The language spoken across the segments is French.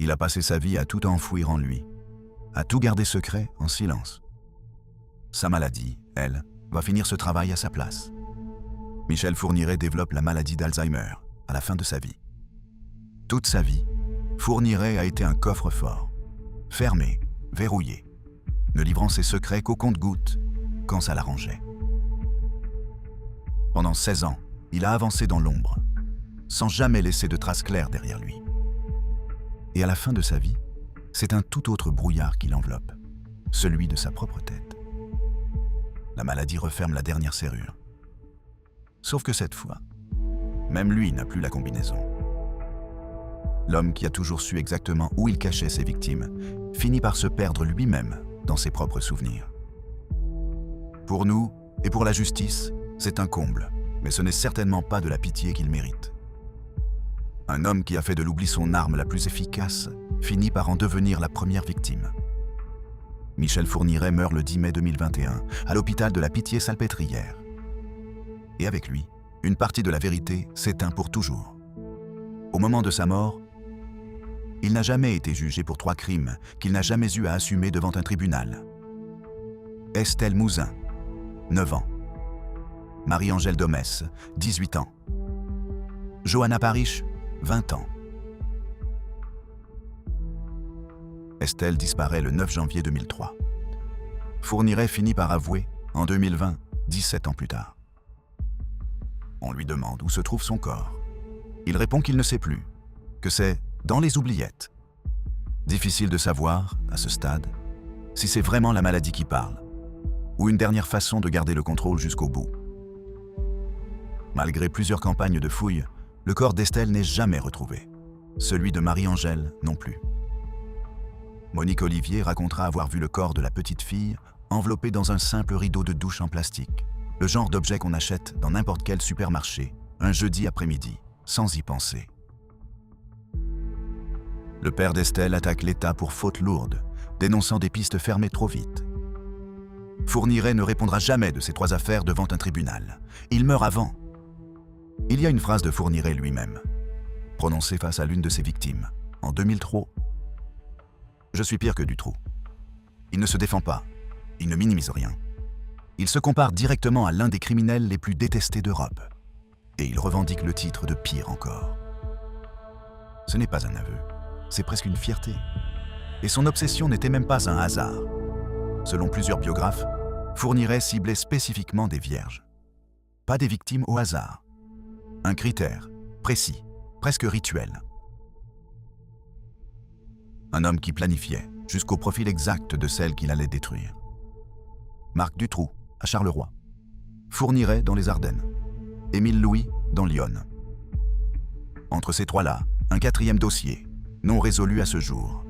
Il a passé sa vie à tout enfouir en lui, à tout garder secret en silence. Sa maladie, elle, va finir ce travail à sa place. Michel Fourniret développe la maladie d'Alzheimer à la fin de sa vie. Toute sa vie, Fourniret a été un coffre-fort, fermé, verrouillé, ne livrant ses secrets qu'au compte-gouttes quand ça l'arrangeait. Pendant 16 ans, il a avancé dans l'ombre, sans jamais laisser de traces claires derrière lui. Et à la fin de sa vie, c'est un tout autre brouillard qui l'enveloppe, celui de sa propre tête. La maladie referme la dernière serrure. Sauf que cette fois, même lui n'a plus la combinaison. L'homme qui a toujours su exactement où il cachait ses victimes finit par se perdre lui-même dans ses propres souvenirs. Pour nous et pour la justice, c'est un comble, mais ce n'est certainement pas de la pitié qu'il mérite. Un homme qui a fait de l'oubli son arme la plus efficace finit par en devenir la première victime. Michel Fourniret meurt le 10 mai 2021 à l'hôpital de la Pitié-Salpêtrière. Et avec lui, une partie de la vérité s'éteint pour toujours. Au moment de sa mort, il n'a jamais été jugé pour 3 crimes qu'il n'a jamais eu à assumer devant un tribunal. Estelle Mouzin, 9 ans. Marie-Angèle Domès, 18 ans. Johanna Parish, 20 ans. Estelle disparaît le 9 janvier 2003. Fourniret finit par avouer, en 2020, 17 ans plus tard. On lui demande où se trouve son corps. Il répond qu'il ne sait plus, que c'est dans les oubliettes. Difficile de savoir, à ce stade, si c'est vraiment la maladie qui parle, ou une dernière façon de garder le contrôle jusqu'au bout. Malgré plusieurs campagnes de fouilles, le corps d'Estelle n'est jamais retrouvé. Celui de Marie-Angèle non plus. Monique Olivier racontera avoir vu le corps de la petite fille enveloppé dans un simple rideau de douche en plastique, le genre d'objet qu'on achète dans n'importe quel supermarché, un jeudi après-midi, sans y penser. Le père d'Estelle attaque l'État pour faute lourde, dénonçant des pistes fermées trop vite. Fourniret ne répondra jamais de ces 3 affaires devant un tribunal. Il meurt avant. Il y a une phrase de Fourniret lui-même, prononcée face à l'une de ses victimes, en 2003. « Je suis pire que Dutroux. Il ne se défend pas, il ne minimise rien. Il se compare directement à l'un des criminels les plus détestés d'Europe. Et il revendique le titre de pire encore. Ce n'est pas un aveu, c'est presque une fierté. Et son obsession n'était même pas un hasard. Selon plusieurs biographes, Fourniret ciblait spécifiquement des vierges. Pas des victimes au hasard. Un critère, précis, presque rituel. Un homme qui planifiait, jusqu'au profil exact de celle qu'il allait détruire. Marc Dutroux, à Charleroi. Fourniret dans les Ardennes. Émile Louis, dans l'Yonne. Entre ces 3-là, un 4e dossier, non résolu à ce jour.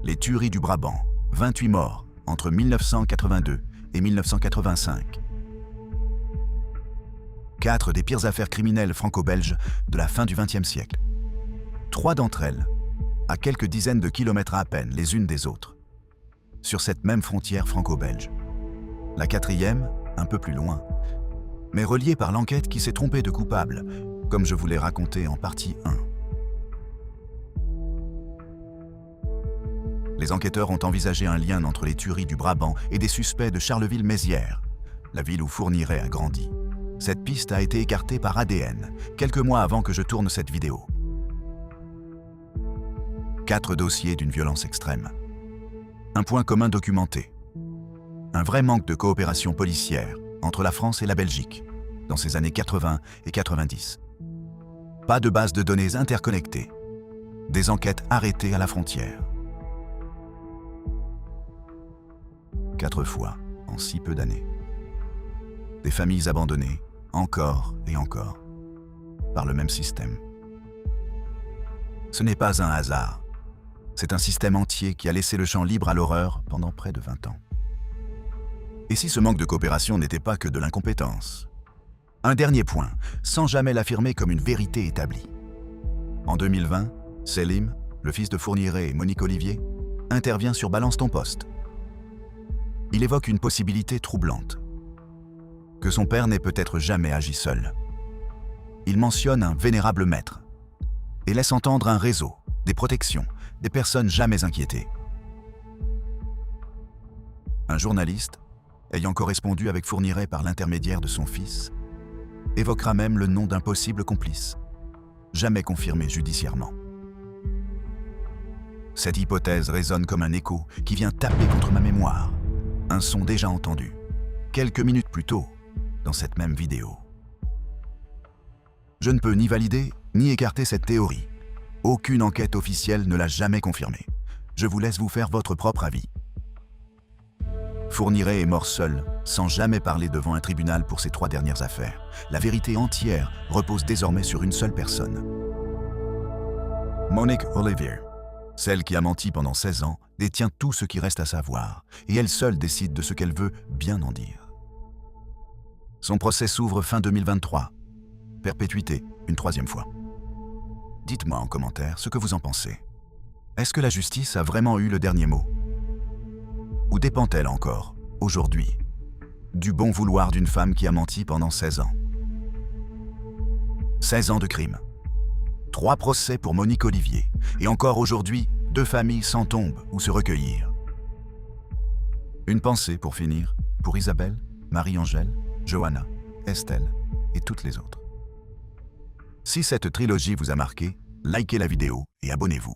Les tueries du Brabant, 28 morts entre 1982 et 1985. 4 des pires affaires criminelles franco-belges de la fin du XXe siècle. 3 d'entre elles, à quelques dizaines de kilomètres à peine les unes des autres, sur cette même frontière franco-belge. La 4e, un peu plus loin, mais reliée par l'enquête qui s'est trompée de coupable, comme je vous l'ai raconté en partie 1. Les enquêteurs ont envisagé un lien entre les tueries du Brabant et des suspects de Charleville-Mézières, la ville où Fourniret a grandi. Cette piste a été écartée par ADN, quelques mois avant que je tourne cette vidéo. 4 dossiers d'une violence extrême. Un point commun documenté. Un vrai manque de coopération policière entre la France et la Belgique, dans ces années 80 et 90. Pas de base de données interconnectées. Des enquêtes arrêtées à la frontière. 4 fois, en si peu d'années. Des familles abandonnées, encore et encore, par le même système. Ce n'est pas un hasard. C'est un système entier qui a laissé le champ libre à l'horreur pendant près de 20 ans. Et si ce manque de coopération n'était pas que de l'incompétence? Un dernier point, sans jamais l'affirmer comme une vérité établie. En 2020, Selim, le fils de Fourniret et Monique Olivier, intervient sur Balance ton poste. Il évoque une possibilité troublante. Que son père n'ait peut-être jamais agi seul. Il mentionne un vénérable maître et laisse entendre un réseau, des protections, des personnes jamais inquiétées. Un journaliste, ayant correspondu avec Fourniret par l'intermédiaire de son fils, évoquera même le nom d'un possible complice, jamais confirmé judiciairement. Cette hypothèse résonne comme un écho qui vient taper contre ma mémoire, un son déjà entendu, quelques minutes plus tôt, dans cette même vidéo. Je ne peux ni valider, ni écarter cette théorie. Aucune enquête officielle ne l'a jamais confirmée. Je vous laisse vous faire votre propre avis. Fourniret est mort seul, sans jamais parler devant un tribunal pour ses 3 dernières affaires. La vérité entière repose désormais sur une seule personne. Monique Olivier, celle qui a menti pendant 16 ans, détient tout ce qui reste à savoir, et elle seule décide de ce qu'elle veut bien en dire. Son procès s'ouvre fin 2023. Perpétuité, une 3e fois. Dites-moi en commentaire ce que vous en pensez. Est-ce que la justice a vraiment eu le dernier mot? Ou dépend-elle encore, aujourd'hui, du bon vouloir d'une femme qui a menti pendant 16 ans? 16 ans de crime. 3 procès pour Monique Olivier. Et encore aujourd'hui, 2 familles sans tombe où se recueillir. Une pensée pour finir, pour Isabelle, Marie-Angèle, Johanna, Estelle et toutes les autres. Si cette trilogie vous a marqué, likez la vidéo et abonnez-vous.